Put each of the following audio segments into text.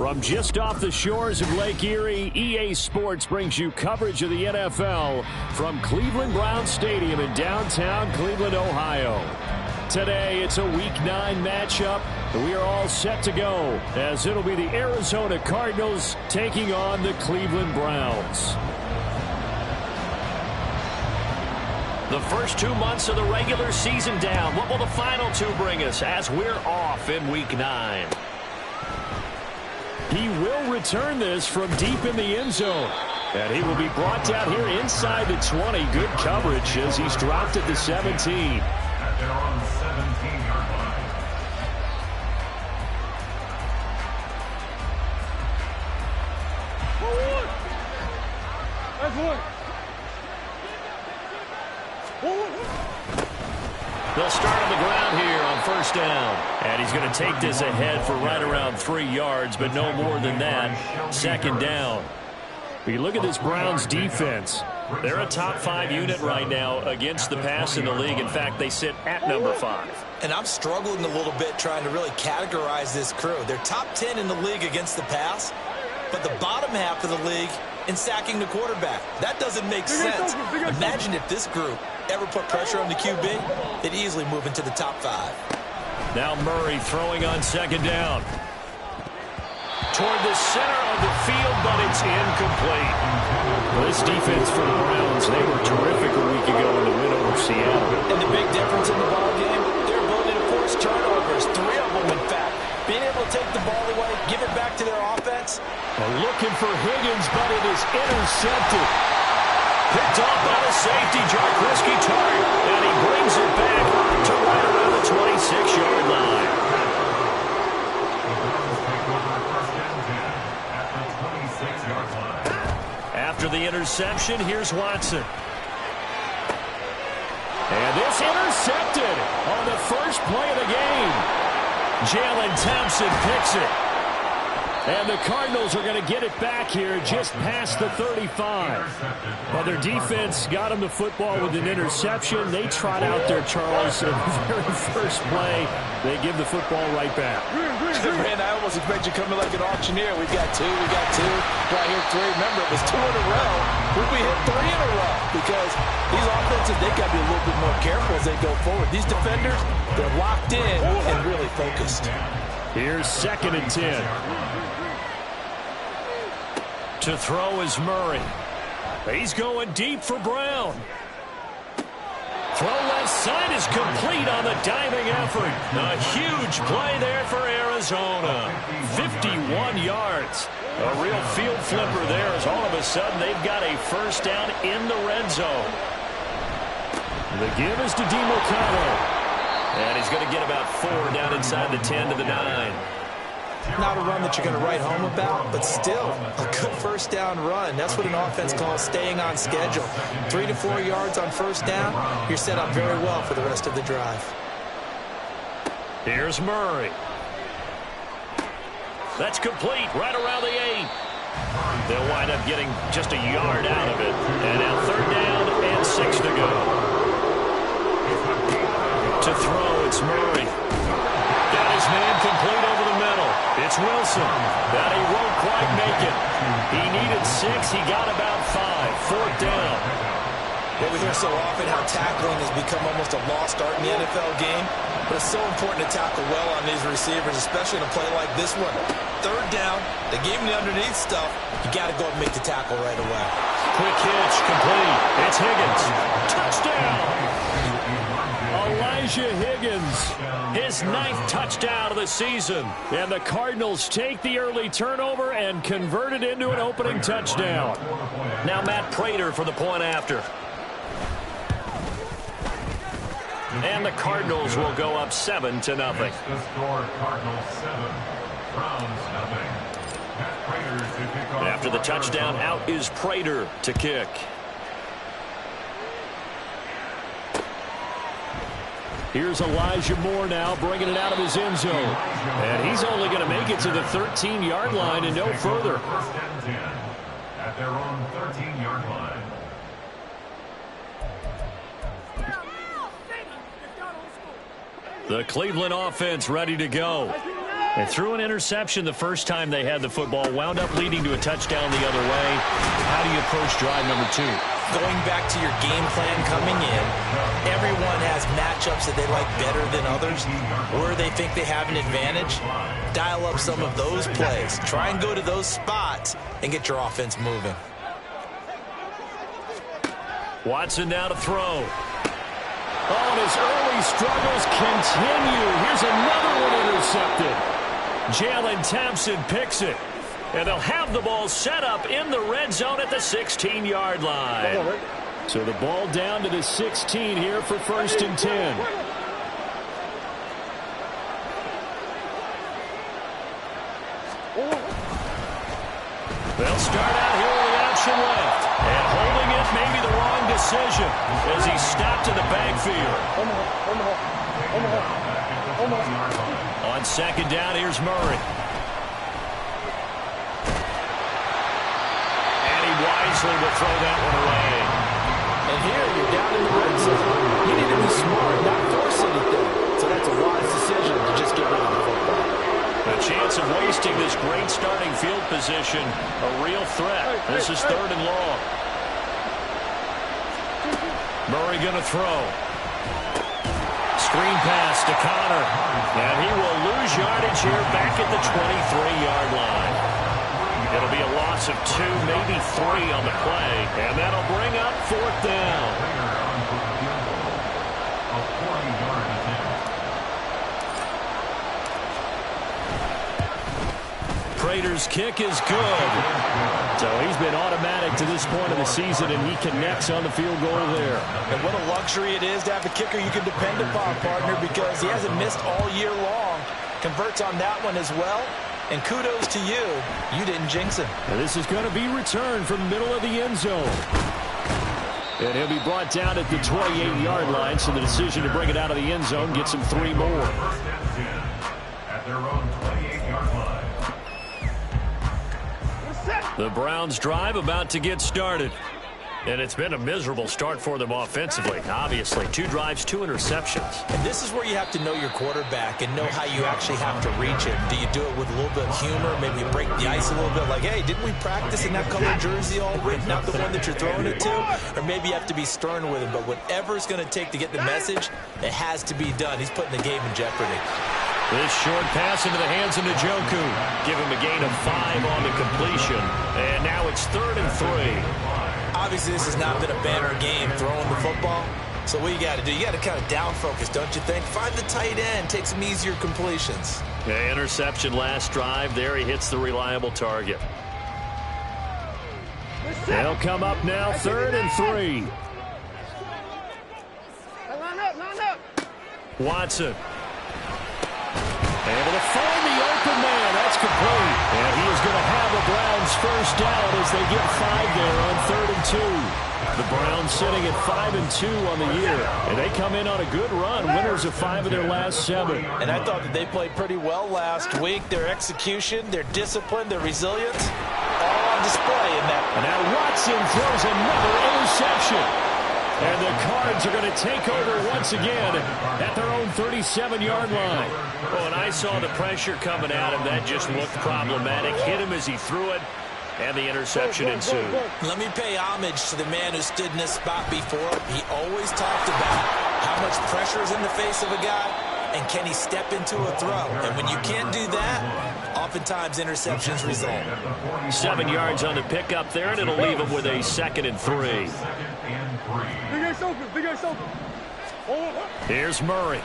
From just off the shores of Lake Erie, EA Sports brings you coverage of the NFL from Cleveland Browns Stadium in downtown Cleveland, Ohio. Today, it's a Week 9 matchup. We are all set to go as it'll be the Arizona Cardinals taking on the Cleveland Browns. The first 2 months of the regular season down. What will the final 2 bring us as we're off in Week 9? He will return this from deep in the end zone. And he will be brought down here inside the 20. Good coverage as he's dropped at the 17. At their own 17-yard line. Forward! That's one. They'll start on the ground here on first down. And he's going to take this ahead for right around 3 yards, but no more than that. Second down. If you look at this Browns defense, they're a top 5 unit right now against the pass in the league. In fact, they sit at number 5. And I'm struggling a little bit trying to really categorize this crew. They're top 10 in the league against the pass, but the bottom half of the league in sacking the quarterback. That doesn't make sense. Imagine if this group ever put pressure on the QB, they'd easily move into the top 5. Now Murray throwing on second down. Toward the center of the field, but it's incomplete. Well, this defense for the Browns, they were terrific a week ago in the win over Seattle. And the big difference in the ball game, their ability to force turnovers, 3 of them in fact. Being able to take the ball away, give it back to their offense. Looking for Higgins, but it is intercepted. Picked off by the safety, Jarkowski Tart, and he brings it back to right around the 26-yard line. After the interception, here's Watson. And this intercepted on the first play of the game. Jalen Thompson picks it. And the Cardinals are going to get it back here just past the 35. Well, their defense got them the football with an interception. They trot out there, Charles, in the very first play. They give the football right back. Man, I almost expect you coming like an auctioneer. We got 2, right here 3. Remember, it was 2 in a row. We hit 3 in a row because these offenses, they got to be a little bit more careful as they go forward. These defenders, they're locked in and really focused. Here's 2nd and 10. To throw is Murray. He's going deep for Brown. Throw left side is complete on the diving effort. A huge play there for Arizona. 51 yards. A real field flipper there as all of a sudden they've got a first down in the red zone. The give is to DeMarcano. And he's going to get about 4 down inside the 10 to the 9. Not a run that you're going to write home about, but still a good first down run. That's what an offense calls staying on schedule. 3 to 4 yards on first down, you're set up very well for the rest of the drive. Here's Murray. That's complete right around the 8. They'll wind up getting just a yard out of it. And now 3rd down and 6 to go. To throw, it's Murray. Got his man complete over the middle. It's Wilson. But he won't quite make it. He needed 6. He got about 5. 4th down. Well, we hear so often how tackling has become almost a lost art in the NFL game. But it's so important to tackle well on these receivers, especially in a play like this one. 3rd down. They gave him the underneath stuff. You got to go and make the tackle right away. Quick hitch, complete. It's Higgins. Touchdown. Elijah Higgins, his 9th touchdown of the season. And the Cardinals take the early turnover and convert it into an opening touchdown. Now Matt Prater for the point after. And the Cardinals will go up 7-0. The score, Cardinals 7, Browns nothing. Matt Prater to kick off. After the touchdown, out is Prater to kick. Here's Elijah Moore now bringing it out of his end zone. And he's only going to make it to the 13-yard line and no further. First and 10 at their own 13-yard line. The Cleveland offense ready to go. They threw an interception the first time they had the football, wound up leading to a touchdown the other way. How do you approach drive number 2? Going back to your game plan coming in, everyone has matchups that they like better than others, where they think they have an advantage. Dial up some of those plays. Try and go to those spots and get your offense moving. Watson now to throw. Oh, and his early struggles continue. Here's another one intercepted. Jalen Thompson picks it. And they'll have the ball set up in the red zone at the 16-yard line. So the ball down to the 16 here for 1st and 10. They'll start out here with the option left. And holding it may be the wrong decision as he stopped in the backfield. On 2nd down, here's Murray. And he wisely will throw that one away. And here you're down in the red zone. You need to be smart, not force anything. So that's a wise decision to just get rid of the football. The chance of wasting this great starting field position, a real threat. This is 3rd and long. Murray going to throw. Screen pass to Connor. And he will lose yardage here back at the 23-yard line. It'll be a loss of 2, maybe 3 on the play. And that'll bring up 4th down. Prater's kick is good. So he's been automatic to this point of the season, and he connects on the field goal there. And what a luxury it is to have a kicker you can depend upon, partner, because he hasn't missed all year long. Converts on that one as well. And kudos to you. You didn't jinx him. And this is going to be returned from the middle of the end zone. And he'll be brought down at the 28-yard line, so the decision to bring it out of the end zone gets him 3 more. 1st and 10 at their own 28-yard line. The Browns drive about to get started. And it's been a miserable start for them offensively. Obviously, 2 drives, 2 interceptions. And this is where you have to know your quarterback and know how you actually have to reach him. Do you do it with a little bit of humor? Maybe you break the ice a little bit like, hey, didn't we practice in that color jersey all week? Not the one that you're throwing it to? Or maybe you have to be stern with him. But whatever it's going to take to get the message, it has to be done. He's putting the game in jeopardy. This short pass into the hands of Njoku. Give him a gain of 5 on the completion. And now it's 3rd and 3. Obviously, this has not been a banner game throwing the football. So what you got to do, you got to kind of down focus, don't you think? Find the tight end, take some easier completions. Yeah, interception last drive. There he hits the reliable target. They'll come up now, 3rd and 3. Line up. Watson. Able to find the open man. That's complete. And he is going to have the Browns 1st down as they get 5 there on 3rd and 2. The Browns sitting at 5-2 on the year. And they come in on a good run. Winners of 5 of their last 7. And I thought that they played pretty well last week. Their execution, their discipline, their resilience, all on display in that. And now Watson throws another interception. And the Cards are going to take over once again at their own 37-yard line. Oh, and I saw the pressure coming at him. That just looked problematic. Hit him as he threw it, and the interception ensued. Let me pay homage to the man who stood in this spot before. He always talked about how much pressure is in the face of a guy, and can he step into a throw. And when you can't do that, oftentimes interceptions result. 7 yards on the pickup there, and it'll leave him with a 2nd and 3. Big ass open. Here's Murray.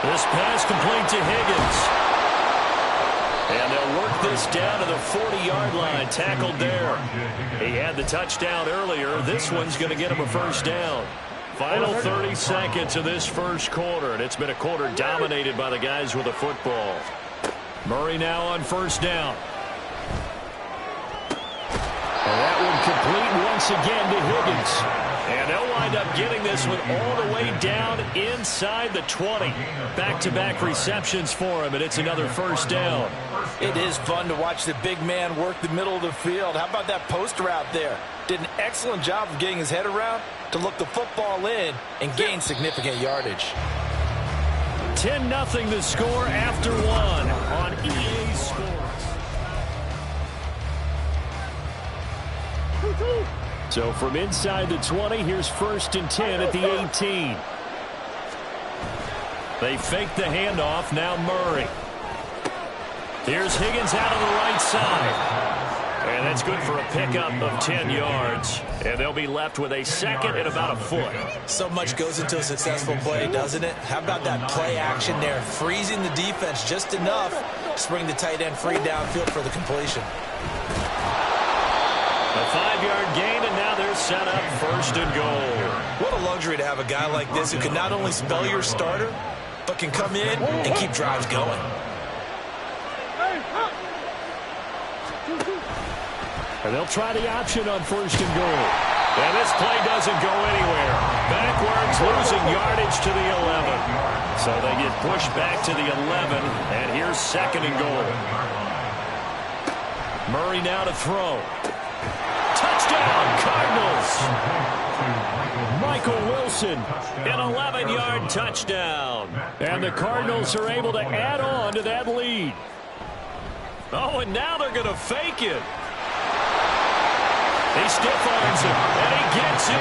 This pass complete to Higgins. And they'll work this down to the 40-yard line. Tackled there. He had the touchdown earlier. This one's going to get him a 1st down. Final 30 seconds of this 1st quarter. And it's been a quarter dominated by the guys with the football. Murray now on 1st down. And that one complete once again to Higgins. And they'll wind up getting this one all the way down inside the 20. Back-to-back receptions for him, and it's another 1st down. It is fun to watch the big man work the middle of the field. How about that post route there? Did an excellent job of getting his head around to look the football in and gain significant yardage. 10-0 the score after one on EA Sports. So from inside the 20, here's 1st and 10 at the 18. They fake the handoff. Now Murray. Here's Higgins out of the right side. And that's good for a pickup of 10 yards. And they'll be left with a second and about a foot. So much goes into a successful play, doesn't it? How about that play action there? Freezing the defense just enough to bring the tight end free downfield for the completion. A 5-yard gain, and now they're set up 1st and goal. What a luxury to have a guy like this who can not only spell your starter, but can come in and keep drives going. And they'll try the option on 1st and goal. And this play doesn't go anywhere. Backwards, losing yardage to the 11. So they get pushed back to the 11, and here's 2nd and goal. Murray now to throw. Touchdown, Cardinals! Michael Wilson, an 11-yard touchdown. And the Cardinals are able to add on to that lead. Oh, and now they're going to fake it. He stiff-arms him, and he gets in.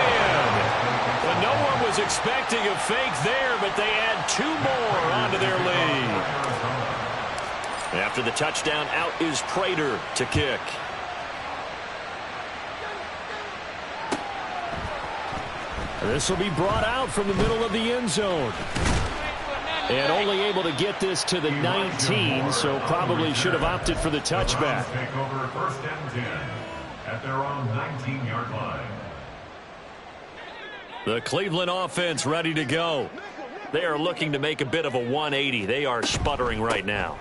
Well, no one was expecting a fake there, but they add 2 more onto their lead. After the touchdown, out is Prater to kick. This will be brought out from the middle of the end zone. And only able to get this to the 19, so probably should have opted for the touchback. Take over 1st and 10 at their own 19-yard line. The Cleveland offense ready to go. They are looking to make a bit of a 180. They are sputtering right now.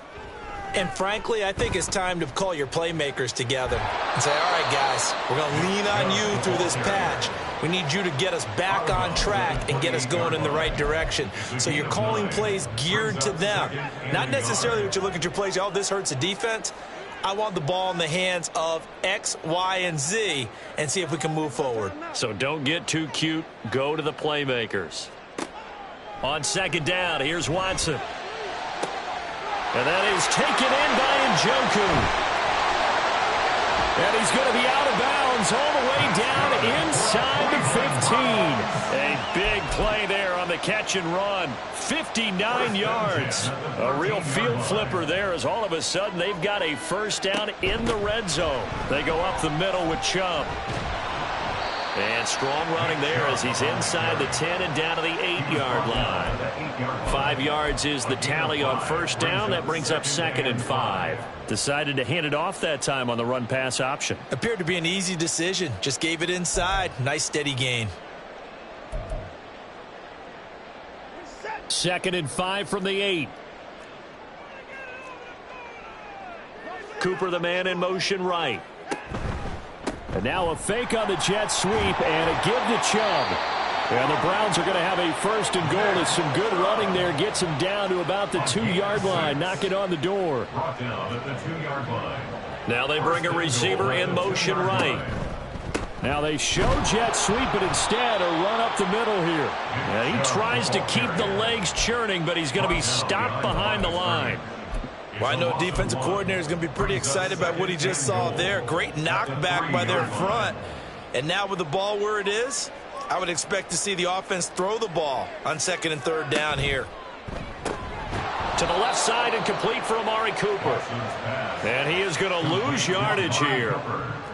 And frankly, I think it's time to call your playmakers together and say, all right, guys, we're going to lean on you through this patch. We need you to get us back on track and get us going in the right direction. So you're calling plays geared to them. Not necessarily what you look at your plays, oh, this hurts the defense. I want the ball in the hands of X, Y, and Z and see if we can move forward. So don't get too cute. Go to the playmakers. On 2nd down, here's Watson. And that is taken in by Njoku. And he's going to be out of bounds all the way down inside the 15. A big play there on the catch and run. 59 yards. A real field flipper there as all of a sudden they've got a 1st down in the red zone. They go up the middle with Chubb. And strong running there as he's inside the 10 and down to the 8-yard line. 5 yards is the tally on 1st down. That brings up 2nd and 5. Decided to hand it off that time on the run-pass option. Appeared to be an easy decision. Just gave it inside. Nice steady gain. 2nd and 5 from the 8. Cooper the man in motion right. And now a fake on the jet sweep and a give to Chubb. And the Browns are going to have a 1st and goal as some good running there gets him down to about the 2-yard line. Knock it on the door. Brought down at the 2-yard line. Now they bring a receiver in motion right. Now they show jet sweep, but instead a run up the middle here. And he tries to keep the legs churning, but he's going to be stopped behind the line. Well, I know defensive coordinator is going to be pretty excited about what he just saw there. Great knockback by their front. And now with the ball where it is, I would expect to see the offense throw the ball on 2nd and 3rd down here. To the left side and complete for Amari Cooper. And he is going to lose yardage here.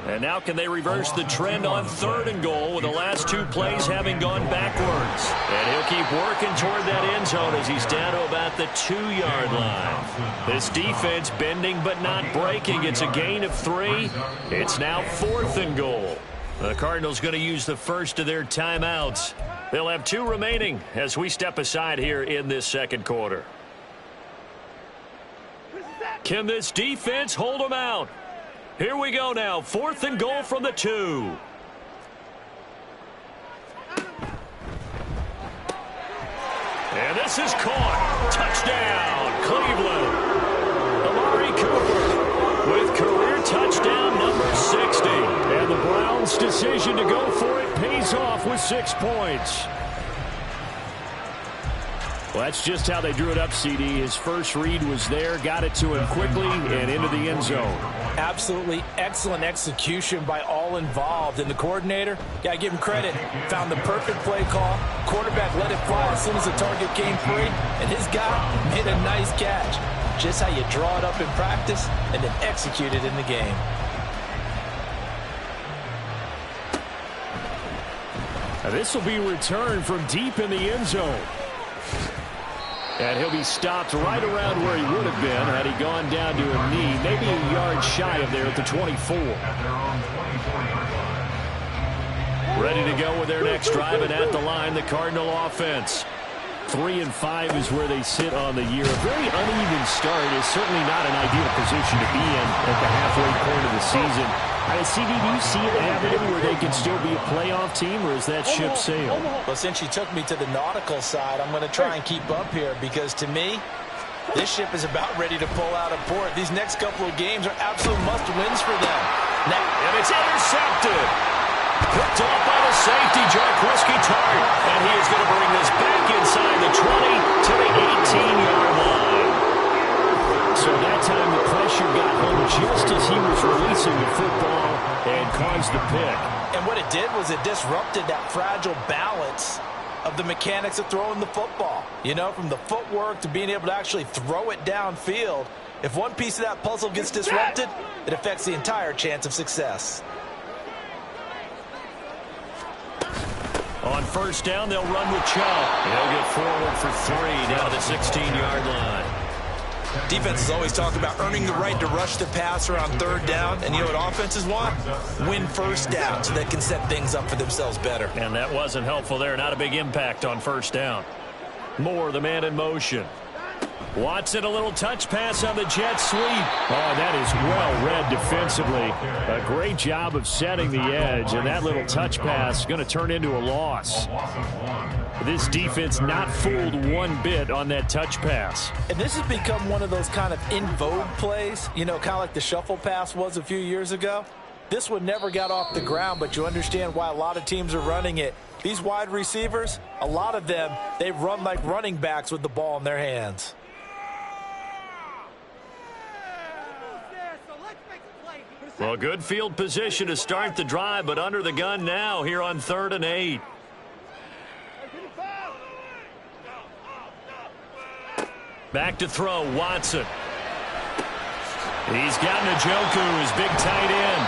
And now can they reverse the trend on 3rd and goal with the last 2 plays having gone backwards. And he'll keep working toward that end zone as he's down to about the 2-yard line. This defense bending but not breaking. It's a gain of 3. It's now 4th and goal. The Cardinals going to use the first of their timeouts. They'll have 2 remaining as we step aside here in this 2nd quarter. Can this defense hold them out? Here we go now. 4th and goal from the 2. And this is caught. Touchdown, Cleveland. Amari Cooper with career touchdown number 60. And the Browns' decision to go for it pays off with 6 points. Well, that's just how they drew it up, CD. His first read was there, got it to him quickly, and into the end zone. Absolutely excellent execution by all involved. And the coordinator, got to give him credit, found the perfect play call. Quarterback let it fly as soon as the target came free, and his guy made a nice catch. Just how you draw it up in practice and then execute it in the game. Now this will be returned from deep in the end zone. And he'll be stopped right around where he would have been had he gone down to a knee, maybe a yard shy of there at the 24. Ready to go with their next drive, and at the line, the Cardinal offense. 3-5 is where they sit on the year. A very uneven start is certainly not an ideal position to be in at the halfway point of the season. CD, do you see it happening where they can still be a playoff team, or is that ship sailed? Well, since you took me to the nautical side, I'm going to try and keep up here because, to me, this ship is about ready to pull out of port. These next couple of games are absolute must-wins for them. And it's intercepted. Picked off by the safety, Jarkowski Tart. And he is going to bring this back inside the 20 to the 18-yard line. So that time the pressure got home just as he was releasing the football and caused the pick. And what it did was it disrupted that fragile balance of the mechanics of throwing the football. You know, from the footwork to being able to actually throw it downfield. If one piece of that puzzle gets disrupted, it affects the entire chance of success. On first down, they'll run with Chubb. He'll get forward for 3 down to the 16-yard line. Defenses always talk about earning the right to rush the passer on third down. And you know what offenses want? Win first down so they can set things up for themselves better. And that wasn't helpful there. Not a big impact on first down. Moore, the man in motion. Watson, a little touch pass on the jet sweep. Oh, that is well read defensively. A great job of setting the edge, and that little touch pass is going to turn into a loss. This defense not fooled one bit on that touch pass. And this has become one of those kind of in vogue plays, you know, kind of like the shuffle pass was a few years ago. This one never got off the ground, but you understand why a lot of teams are running it. These wide receivers, a lot of them, they run like running backs with the ball in their hands. Well, good field position to start the drive, but under the gun now here on 3rd and 8. Back to throw, Watson. He's got Njoku, his big tight end.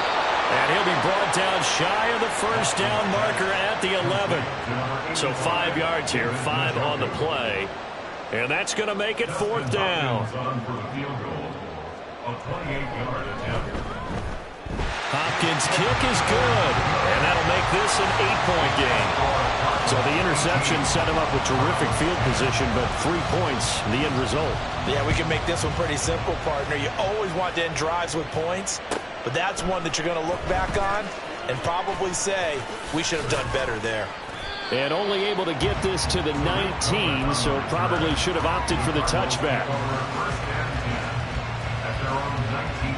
And he'll be brought down shy of the first down marker at the 11. So 5 yards here, 5 on the play. And that's going to make it 4th down. Hopkins' kick is good, and that'll make this an 8-point game. So the interception set him up with terrific field position, but 3 points, the end result. Yeah, we can make this one pretty simple, partner. You always want to end drives with points, but that's one that you're going to look back on and probably say, we should have done better there. And only able to get this to the 19, so probably should have opted for the touchback.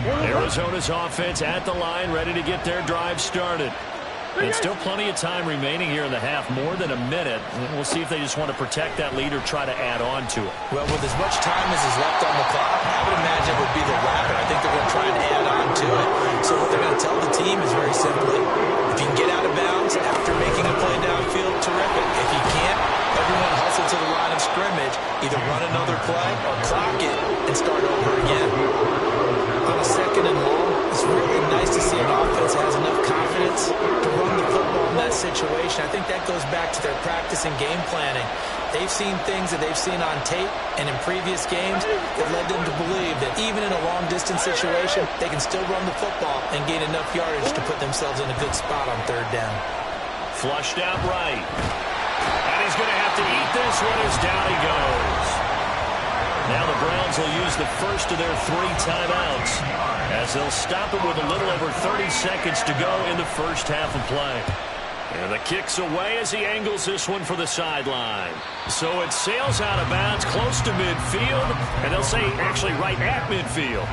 Arizona's offense at the line, ready to get their drive started. And still plenty of time remaining here in the half, more than a minute. We'll see if they just want to protect that lead or try to add on to it. Well, with as much time as is left on the clock, I would imagine it would be the latter. I think they're going to try and add on to it. So what they're going to tell the team is very simply, if you can get out of bounds after making a play downfield, terrific. If you can't, everyone hustle to the line of scrimmage, either run another play or clock it and start over again. On a 2nd and long, it's really nice to see an offense that has enough confidence to run the football in that situation. I think that goes back to their practice and game planning. They've seen things that they've seen on tape and in previous games that led them to believe that even in a long-distance situation, they can still run the football and gain enough yardage to put themselves in a good spot on 3rd down. Flushed out right. And he's going to have to eat this one as down he goes. Now the Browns will use the first of their 3 timeouts as they'll stop it with a little over 30 seconds to go in the first half of play. And the kick's away as he angles this one for the sideline. So it sails out of bounds close to midfield, and they'll say actually right at midfield.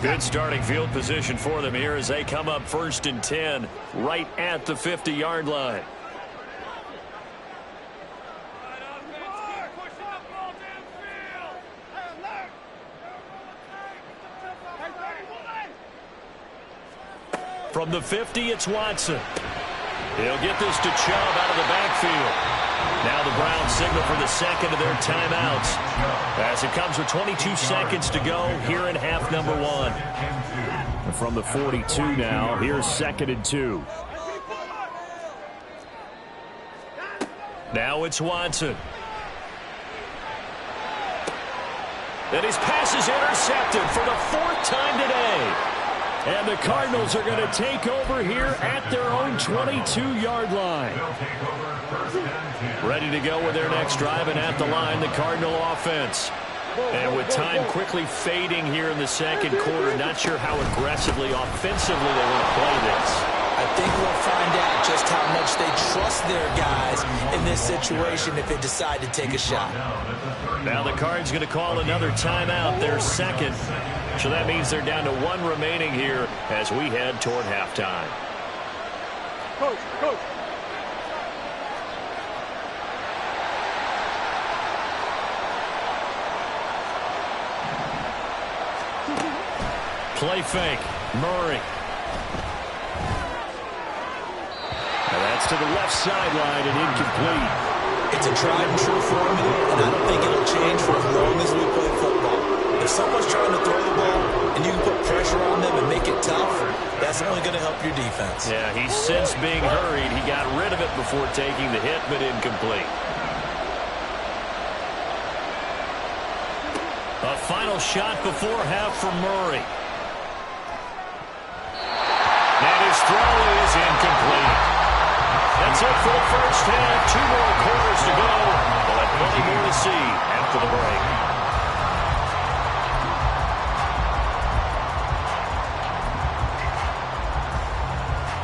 Good starting field position for them here as they come up 1st and 10 right at the 50-yard line. From the 50, it's Watson. He'll get this to Chubb out of the backfield. Now the Browns signal for the second of their timeouts as it comes with 22 seconds to go here in half number 1. From the 42 now, here's 2nd and 2. Now it's Watson. And his pass is intercepted for the 4th time today. And the Cardinals are going to take over here at their own 22-yard line. Ready to go with their next drive, and at the line, the Cardinal offense. And with time quickly fading here in the second quarter, not sure how aggressively, offensively they want to play this. I think we'll find out just how much they trust their guys in this situation if they decide to take a shot. Now the Cards going to call another timeout, their second. So that means they're down to 1 remaining here as we head toward halftime. Coach. Play fake. Murray. And that's to the left sideline and incomplete. It's a tried and true formula, and I don't think it'll change for as long as we play football. If someone's trying to throw the ball and you can put pressure on them and make it tough, that's only going to help your defense. Yeah, he's since being hurried. He got rid of it before taking the hit, but incomplete. A final shot before half for Murray. And his throw is incomplete. That's it for the first half. 2 more quarters to go. We'll have plenty more to see after the break.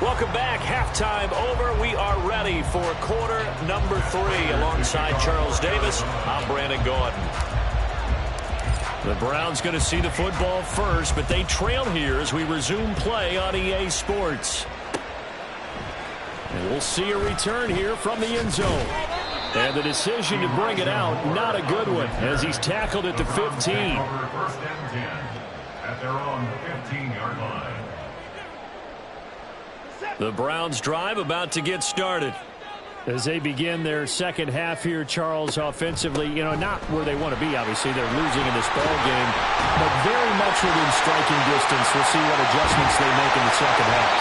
Welcome back. Halftime over. We are ready for quarter number 3. Alongside Charles Davis, I'm Brandon Gordon. The Browns going to see the football first, but they trail here as we resume play on EA Sports. And we'll see a return here from the end zone. And the decision to bring it out, not a good one, as he's tackled at the 15. First and 10 at their own 15-yard line. The Browns drive about to get started. As they begin their second half here, Charles, offensively, not where they want to be, obviously. They're losing in this ball game, but very much within striking distance. We'll see what adjustments they make in the second half.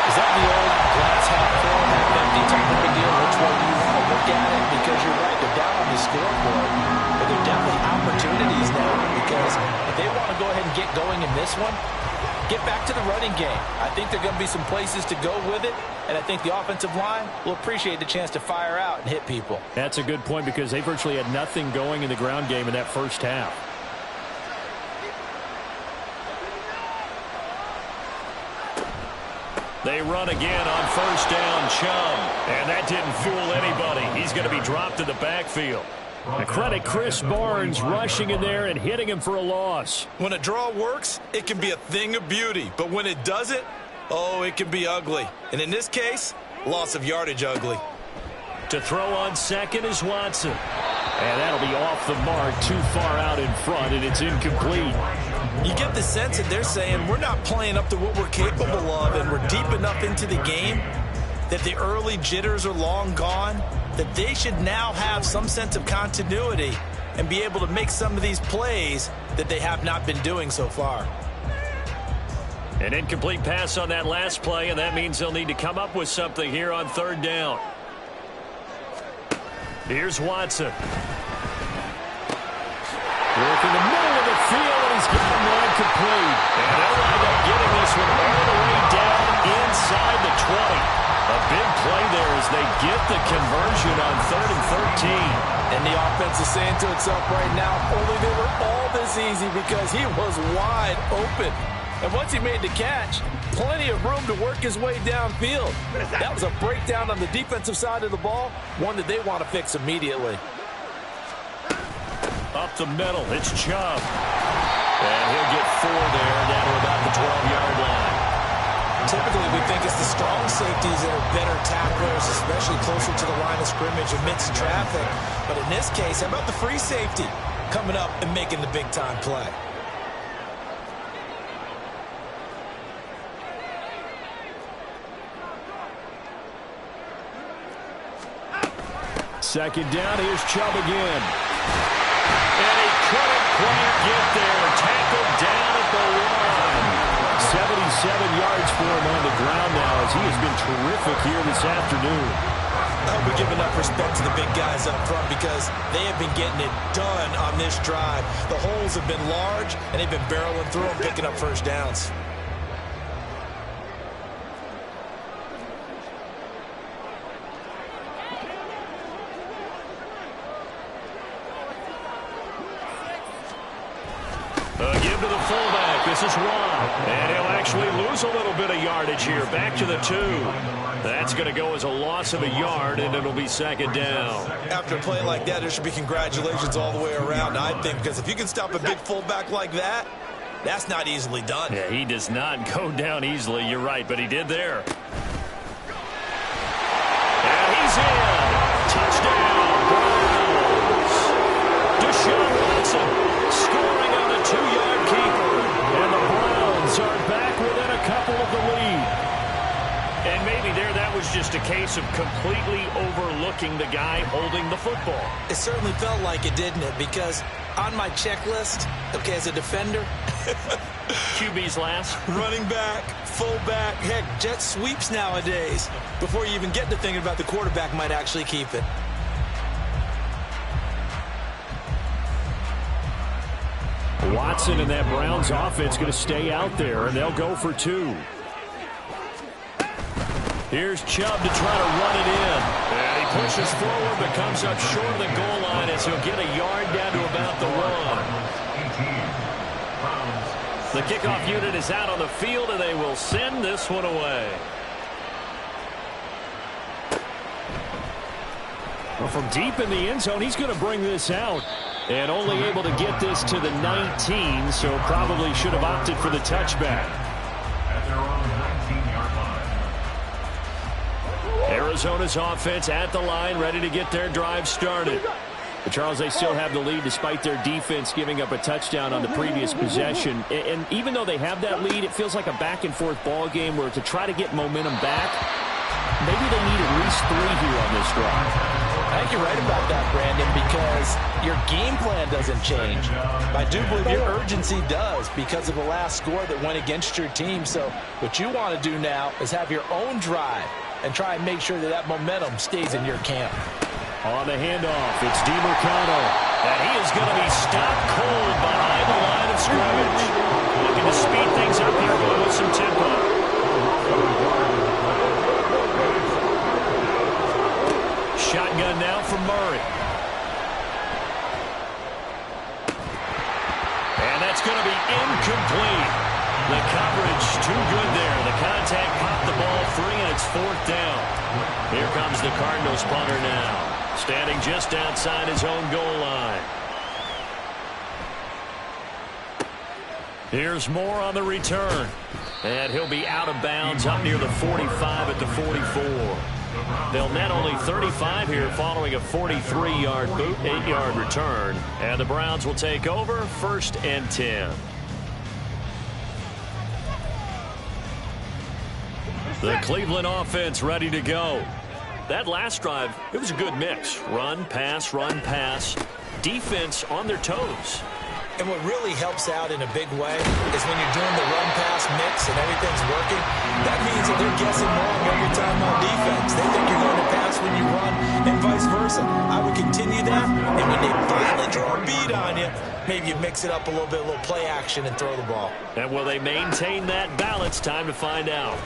Is that the old glass half full, half empty type of a deal? Which way do you want to look at it? Because you're right, they're down on the scoreboard, but there are definitely opportunities now because if they want to go ahead and get going in this one, get back to the running game. I think there are going to be some places to go with it, and I think the offensive line will appreciate the chance to fire out and hit people. That's a good point because they virtually had nothing going in the ground game in that first half. They run again on first down, Chubb. And that didn't fool anybody. He's going to be dropped in the backfield. And credit Chris Barnes rushing in there and hitting him for a loss. When a draw works, it can be a thing of beauty. But when it doesn't, oh, it can be ugly. And in this case, loss of yardage ugly. To throw on second is Watson. And that'll be off the mark, too far out in front, and it's incomplete. You get the sense that they're saying we're not playing up to what we're capable of, and we're deep enough into the game that the early jitters are long gone, that they should now have some sense of continuity and be able to make some of these plays that they have not been doing so far. An incomplete pass on that last play, and that means they'll need to come up with something here on third down. Here's Watson. Work in the middle of the field, and he's got him line complete. And they'll wind up getting this one all the way down inside the 20. A big play there as they get the conversion on 3rd and 13. And the offense is saying to itself right now, only they were all this easy because he was wide open. And once he made the catch, plenty of room to work his way downfield. That was a breakdown on the defensive side of the ball, one that they want to fix immediately. Up the middle, it's Chubb. And he'll get 4 there, down to about the 12-yard line. Typically, we think it's the strong safeties that are better tacklers, especially closer to the line of scrimmage amidst traffic. But in this case, how about the free safety coming up and making the big-time play? second down. Here's Chubb again. And he couldn't quite get there. Tackled down at the line. 77 yards for him on the ground now as he has been terrific here this afternoon. I hope we give enough respect to the big guys up front because they have been getting it done on this drive. The holes have been large, and they've been barreling through them, picking up first downs. Give to the fullback. This is Ron. And he'll actually lose a little bit of yardage here. Back to the 2. That's going to go as a loss of a yard, and it'll be second down. After a play like that, there should be congratulations all the way around, I think, because if you can stop a big fullback like that, that's not easily done. Yeah, he does not go down easily. You're right, but he did there. And he's in. Touchdown, Browns. Deshaun Watson scoring on the 2-yard keeper. And the Browns are back within a couple of the lead. And maybe that was just a case of completely overlooking the guy holding the football. It certainly felt like it, didn't it? Because on my checklist, okay, as a defender, QB's last. Running back, fullback, heck, jet sweeps nowadays. Before you even get to thinking about the quarterback might actually keep it. Watson and that Browns offense going to stay out there, and they'll go for 2. Here's Chubb to try to run it in. And he pushes forward but comes up short of the goal line as he'll get a yard down to about the 1. The kickoff unit is out on the field, and they will send this one away. Well, from deep in the end zone, he's going to bring this out. And only able to get this to the 19, so probably should have opted for the touchback. At their own 19-yard line. Arizona's offense at the line, ready to get their drive started. But Charles, they still have the lead despite their defense giving up a touchdown on the previous possession. And even though they have that lead, it feels like a back-and-forth ball game where to try to get momentum back, maybe they need at least 3 here on this drive. I think you're right about that, Brandon, because your game plan doesn't change. I do believe your urgency does because of the last score that went against your team. So what you want to do now is have your own drive and try and make sure that that momentum stays in your camp. On the handoff, it's DiMercado. And he is going to be stopped cold behind the line of scrimmage. Looking to speed things up here with some tempo. Shotgun now from Murray. And that's going to be incomplete. The coverage too good there. The contact popped the ball free, and it's 4th down. Here comes the Cardinals punter now, standing just outside his own goal line. Here's Moore on the return. And he'll be out of bounds up near the 45 at the 44. They'll net only 35 here following a 43-yard boot, 8-yard return. And the Browns will take over 1st and 10. The Cleveland offense ready to go. That last drive, it was a good mix. Run, pass, defense on their toes. And what really helps out in a big way is when you're doing the run-pass mix and everything's working, that means that they're guessing wrong every time on defense. They think you're going to pass when you run and vice versa. I would continue that, and when they finally draw a bead on you, maybe you mix it up a little bit, a little play action and throw the ball. And will they maintain that balance? Time to find out.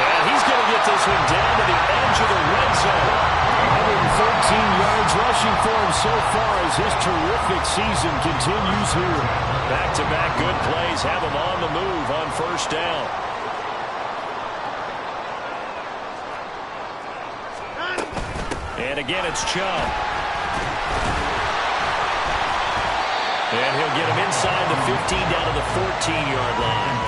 And he's going to get this one down to the edge of the red zone. 113 yards rushing for him so far as his terrific season continues here. Back-to-back good plays have him on the move on 1st down. And again, it's Chubb. And he'll get him inside the 15 down to the 14-yard line.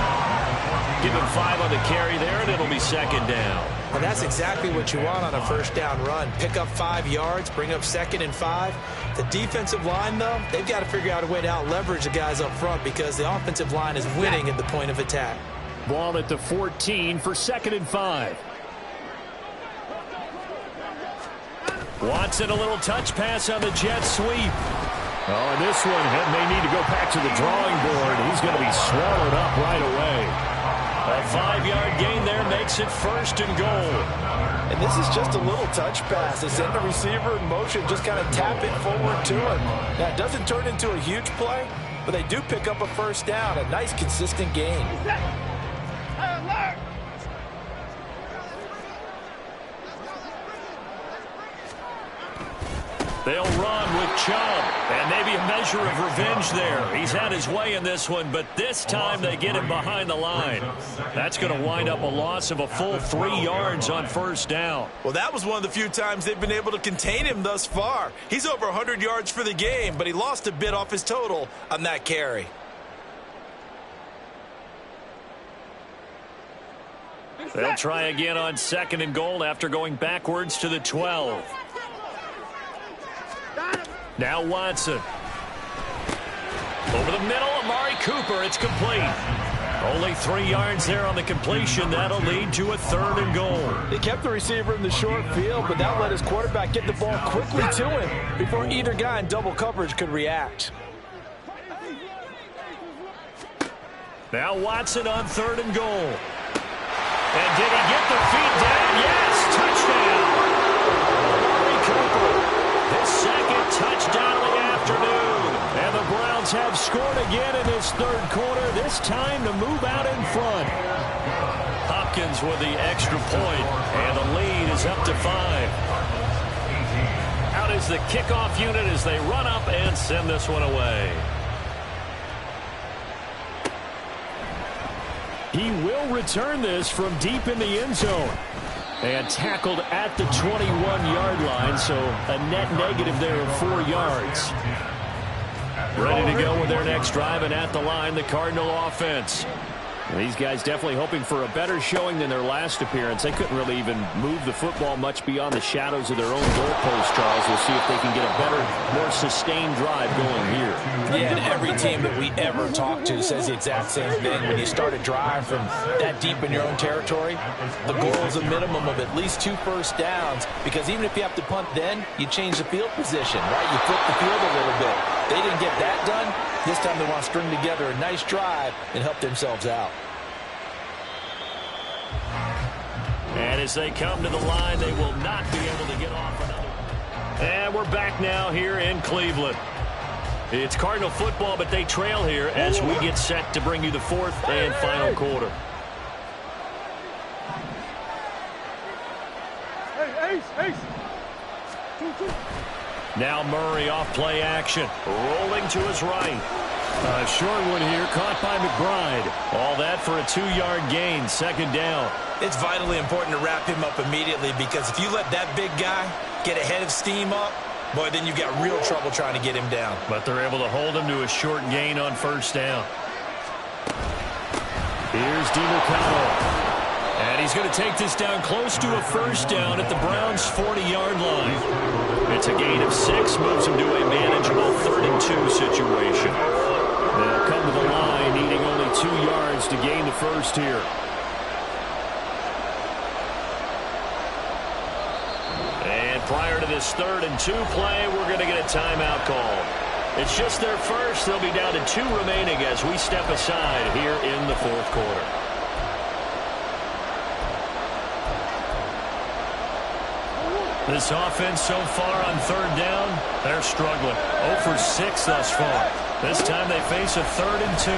Give him 5 on the carry there, and it'll be 2nd down. And that's exactly what you want on a 1st down run. Pick up 5 yards, bring up 2nd and 5. The defensive line, though, they've got to figure out a way to out-leverage the guys up front because the offensive line is winning at the point of attack. Ball at the 14 for 2nd and 5. Watson, a little touch pass on the jet sweep. Oh, and this one may need to go back to the drawing board. He's going to be swallowed up right away. A 5-yard gain there makes it 1st and goal. And this is just a little touch pass. They send the receiver in motion, just kind of tap it forward to him. Now, it doesn't turn into a huge play, but they do pick up a 1st down, a nice, consistent gain. They'll run with Chubb, and maybe a measure of revenge there. He's had his way in this one, but this time they get him behind the line. That's going to wind up a loss of a full 3 yards on 1st down. Well, that was one of the few times they've been able to contain him thus far. He's over 100 yards for the game, but he lost a bit off his total on that carry. They'll try again on 2nd and goal after going backwards to the 12. Now Watson. Over the middle, Amari Cooper. It's complete. Only 3 yards there on the completion. That'll lead to a 3rd and goal. They kept the receiver in the short field, but that let his quarterback get the ball quickly to him before either guy in double coverage could react. Now Watson on 3rd and goal. And did he get the feet down? Yes, touchdown. Amari Cooper. His 2nd touchdown of the afternoon. And the Browns have scored again in this 3rd quarter, this time to move out in front. Hopkins with the extra point, and the lead is up to 5. Out is the kickoff unit as they run up and send this one away. He will return this from deep in the end zone. And tackled at the 21-yard line, so a net negative there of 4 yards. Ready to go with their next drive, and at the line, the Cardinal offense. These guys definitely hoping for a better showing than their last appearance. They couldn't really even move the football much beyond the shadows of their own goalpost, Charles. We'll see if they can get a better, more sustained drive going here. Yeah, and every team that we ever talk to says the exact same thing. When you start a drive from that deep in your own territory, the goal is a minimum of at least 2 first downs, because even if you have to punt then, you change the field position, right? You flip the field a little bit. They didn't get that done. This time they want to string together a nice drive and help themselves out. And as they come to the line, they will not be able to get off another. And we're back now here in Cleveland. It's Cardinal football, but they trail here as we get set to bring you the 4th and final quarter. Ace. 2. Now Murray off play action. Rolling to his right. Short one here, caught by McBride. All that for a 2-yard gain, 2nd down. It's vitally important to wrap him up immediately, because if you let that big guy get a head of steam up, boy, then you've got real trouble trying to get him down. But they're able to hold him to a short gain on 1st down. Here's DeMarcano. And he's going to take this down close to a 1st down at the Browns' 40-yard line. It's a gain of 6, moves him to a manageable 3rd and 2 situation. They'll come to the line, needing only 2 yards to gain the 1st here. And prior to this 3rd and 2 play, we're going to get a timeout call. It's just their first. They'll be down to 2 remaining as we step aside here in the 4th quarter. This offense so far on 3rd down, they're struggling. 0 for 6 thus far. This time they face a 3rd and 2.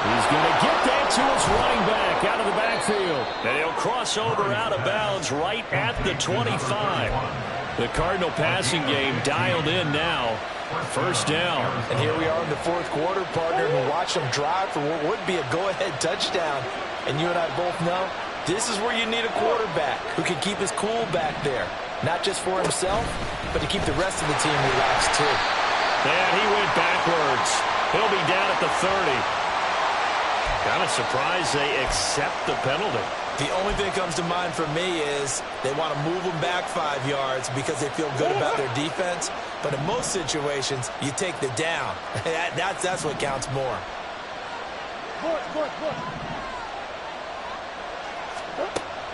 He's going to get that to his running back out of the backfield. And he'll cross over out of bounds right at the 25. The Cardinal passing game dialed in now. 1st down. And here we are in the 4th quarter, partner, and we'll watch them drive for what would be a go-ahead touchdown. And you and I both know this is where you need a quarterback who can keep his cool back there. Not just for himself, but to keep the rest of the team relaxed too. And he went backwards. He'll be down at the 30. Kind of surprised they accept the penalty. The only thing that comes to mind for me is they want to move them back 5 yards because they feel good about their defense. But in most situations, you take the down. That's what counts more.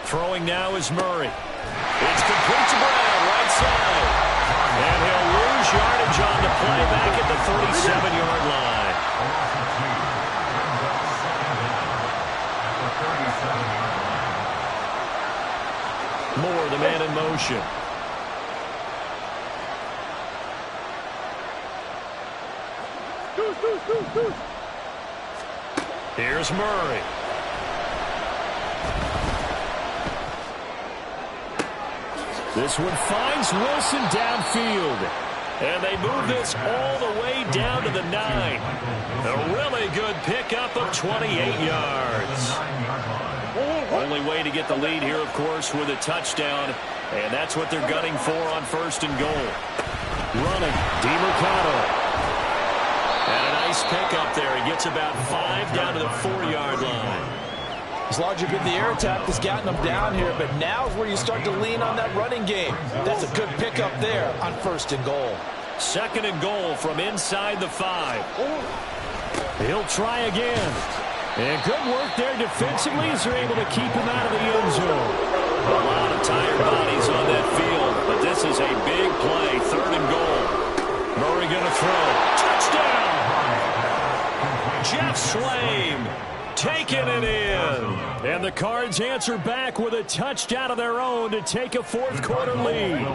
Throwing now is Murray. It's complete to Brown, right side. And he'll lose yardage on the play back at the 37-yard line. Moore, the man in motion. Here's Murray. This one finds Wilson downfield. And they move this all the way down to the 9. A really good pickup of 28 yards. Only way to get the lead here, of course, with a touchdown. And that's what they're gunning for on 1st and goal. Running, DeMercado. And a nice pickup there. He gets about 5 down to the 4-yard line. It's largely been the air attack that's gotten them down here, but now is where you start to lean on that running game. That's a good pickup there on 1st and goal. 2nd and goal from inside the 5. He'll try again. And good work there defensively as they're able to keep him out of the end zone. A lot of tired bodies on that field, but this is a big play. 3rd and goal. Murray going to throw. Touchdown! Jeff Slame taking it in. And the Cards answer back with a touchdown of their own to take a 4th quarter lead.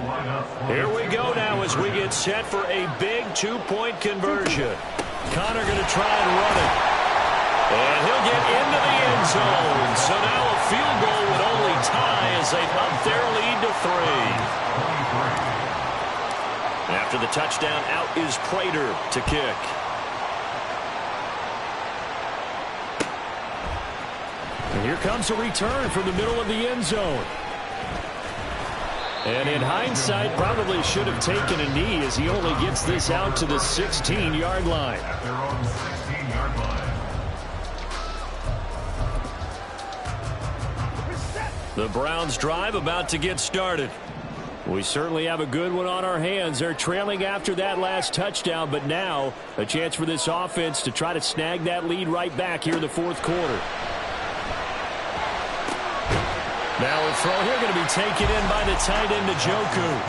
Here we go now as we get set for a big 2-point conversion. Connor going to try and run it. And he'll get into the end zone. So now a field goal would only tie as they up their lead to 3. After the touchdown, out is Prater to kick. And here comes a return from the middle of the end zone. And in hindsight, probably should have taken a knee as he only gets this out to the 16-yard line. At their own 16-yard line. The Browns drive about to get started. We certainly have a good one on our hands. They're trailing after that last touchdown, but now a chance for this offense to try to snag that lead right back here in the 4th quarter. Now a throw here going to be taken in by the tight end Njoku.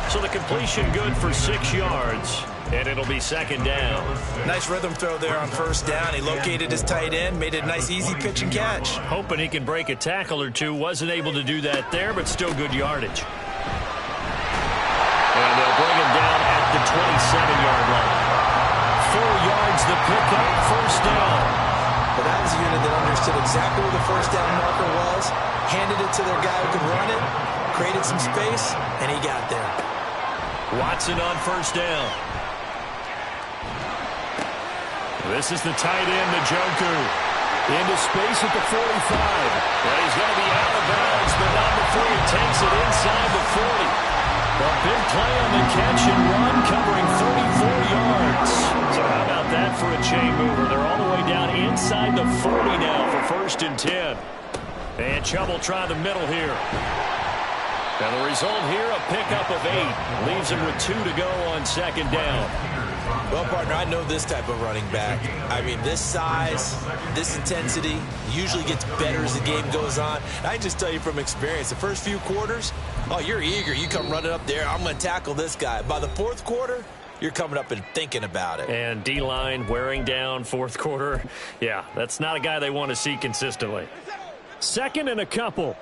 So the completion good for 6 yards, and it'll be 2nd down. Nice rhythm throw there on 1st down. He located his tight end, made it a nice easy pitch and catch. Hoping he can break a tackle or two. Wasn't able to do that there, but still good yardage. And they'll bring him down at the 27-yard line. 4 yards the pickup, 1st down. But that was a unit that understood exactly where the 1st down marker was, handed it to their guy who could run it, created some space, and he got there. Watson on 1st down. This is the tight end, Njoku. Into space at the 45. And he's going to be out of bounds, but not before he takes it inside the 40. A big play on the catch and run, covering 34 yards. So how about that for a chain mover? They're all the way down inside the 40 now for 1st and 10. And Chubb will try the middle here. Now the result here, a pickup of 8. Leaves him with 2 to go on 2nd down. Well, partner, I know this type of running back. I mean, this size, this intensity usually gets better as the game goes on. I can just tell you from experience, the first few quarters, oh, you're eager. You come running up there, I'm going to tackle this guy. By the 4th quarter, you're coming up and thinking about it. And D-line wearing down 4th quarter. Yeah, that's not a guy they want to see consistently. 2nd and a couple.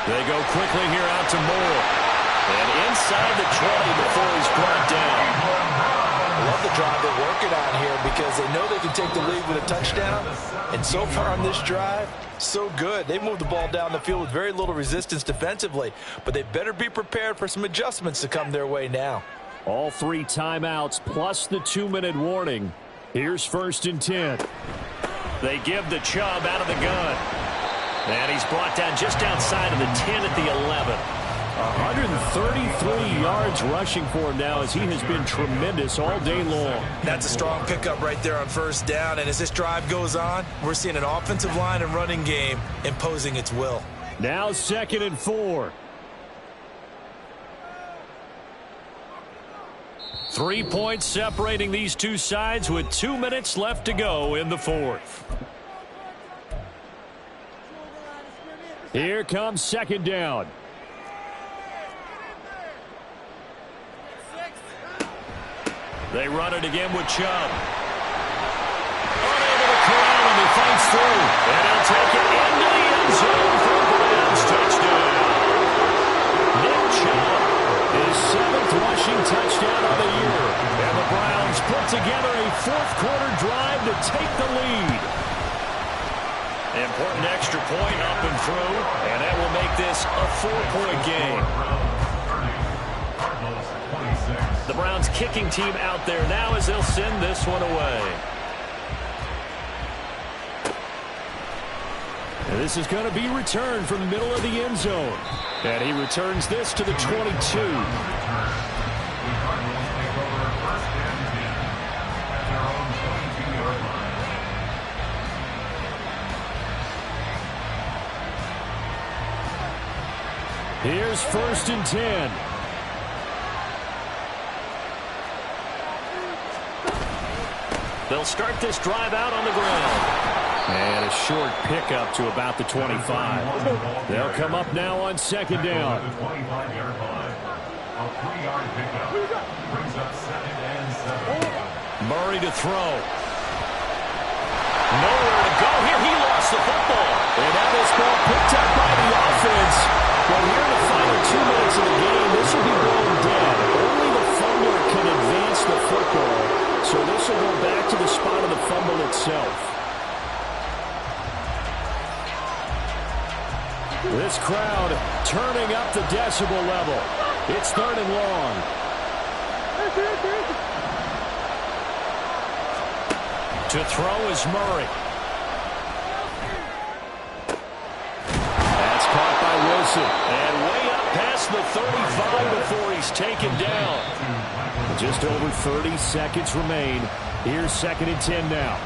They go quickly here out to Moore. And inside the 20 before he's brought down. I love the drive they're working on here because they know they can take the lead with a touchdown. And so far on this drive, so good. They moved the ball down the field with very little resistance defensively. But they better be prepared for some adjustments to come their way now. All 3 timeouts plus the 2-minute warning. Here's 1st and 10. They give the Chubb out of the gun. And he's brought down just outside of the 10 at the 11. 133 yards rushing for him now as he has been tremendous all day long. That's a strong pickup right there on 1st down. And as this drive goes on, we're seeing an offensive line and running game imposing its will. Now 2nd and 4. 3 points separating these two sides with 2 minutes left to go in the fourth. Here comes second down. They run it again with Chubb. Unable to corral him. He fights through. And he'll take it into the end zone for a Browns touchdown. Nick Chubb, his 7th rushing touchdown of the year. And the Browns put together a fourth-quarter drive to take the lead. Important extra point up and through. And that will make this a 4-point game. The Browns kicking team out there now as they'll send this one away. And this is going to be returned from the middle of the end zone. And he returns this to the 22. Here's 1st and 10. They'll start this drive out on the ground. And a short pickup to about the 25. They'll come up now on second down. A 25-yard line. A 3-yard pickup. Brings up 2nd and 7. Murray to throw. Nowhere to go here. He lost the football. And that is ball picked up by the offense. But here in the final 2 minutes of the game, this will be blown dead. Only the fumbler can advance the football. So this will go back to the spot of the fumble itself. This crowd turning up the decibel level. It's 3rd and long. To throw is Murray. That's caught by Wilson. And way up past the 35 before he's taken down. Just over 30 seconds remain. Here's 2nd and 10 now.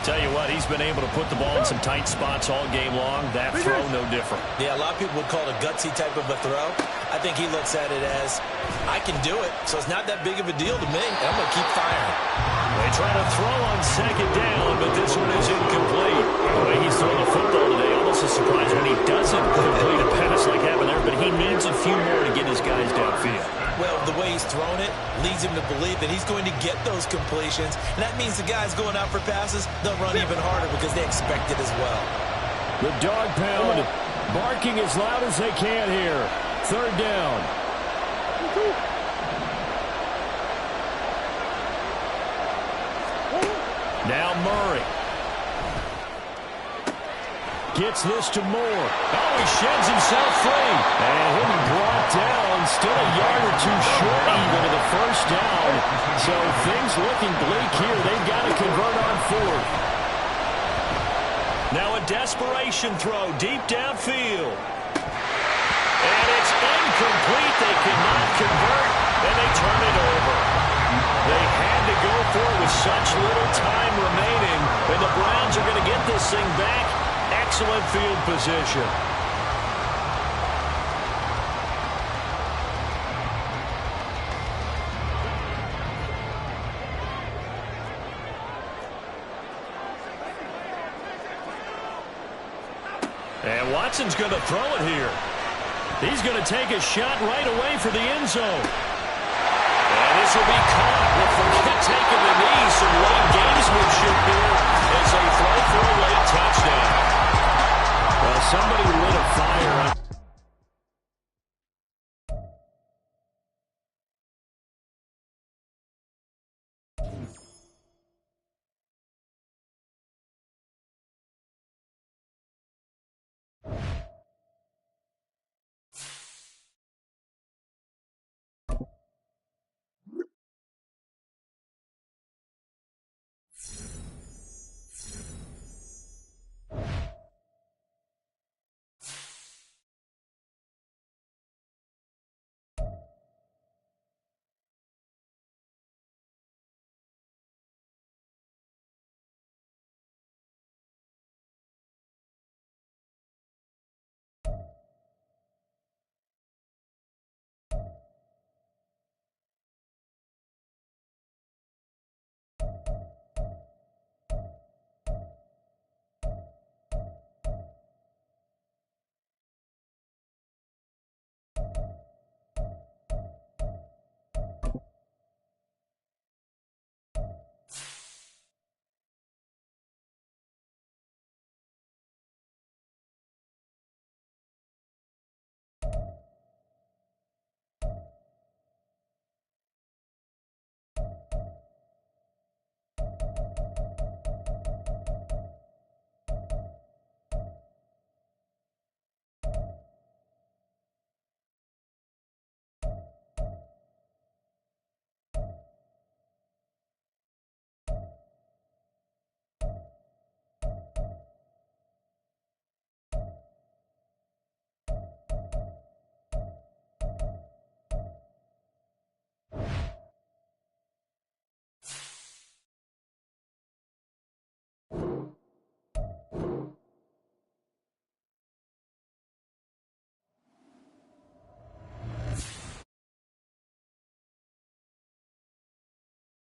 Tell you what, he's been able to put the ball in some tight spots all game long. That throw, no different. Yeah, a lot of people would call it a gutsy type of a throw. I think he looks at it as, I can do it, so it's not that big of a deal to me, and I'm going to keep firing. They try to throw on second down, but this one is incomplete. The way he's throwing the football today, almost a surprise when he doesn't complete a pass like that there, but he needs a few more to get his guys downfield. Well, the way he's thrown it leads him to believe that he's going to get those completions, and that means the guys going out for passes, they'll run even harder because they expect it as well. The dog pound barking as loud as they can here. 3rd down. Now Murray. Gets this to Moore. Oh, he sheds himself free. And he'll be brought down. Still a yard or two short even of the 1st down. So things looking bleak here. They've got to convert on 4th. Now a desperation throw deep downfield. And it's incomplete. They cannot convert. And they turn it over. They had to go for it with such little time remaining. And the Browns are going to get this thing back. Excellent field position. And Watson's going to throw it here. He's going to take a shot right away for the end zone. And this will be caught with Fournette taking the knee. Some late gamesmanship here as they throw for a late touchdown. Well, somebody lit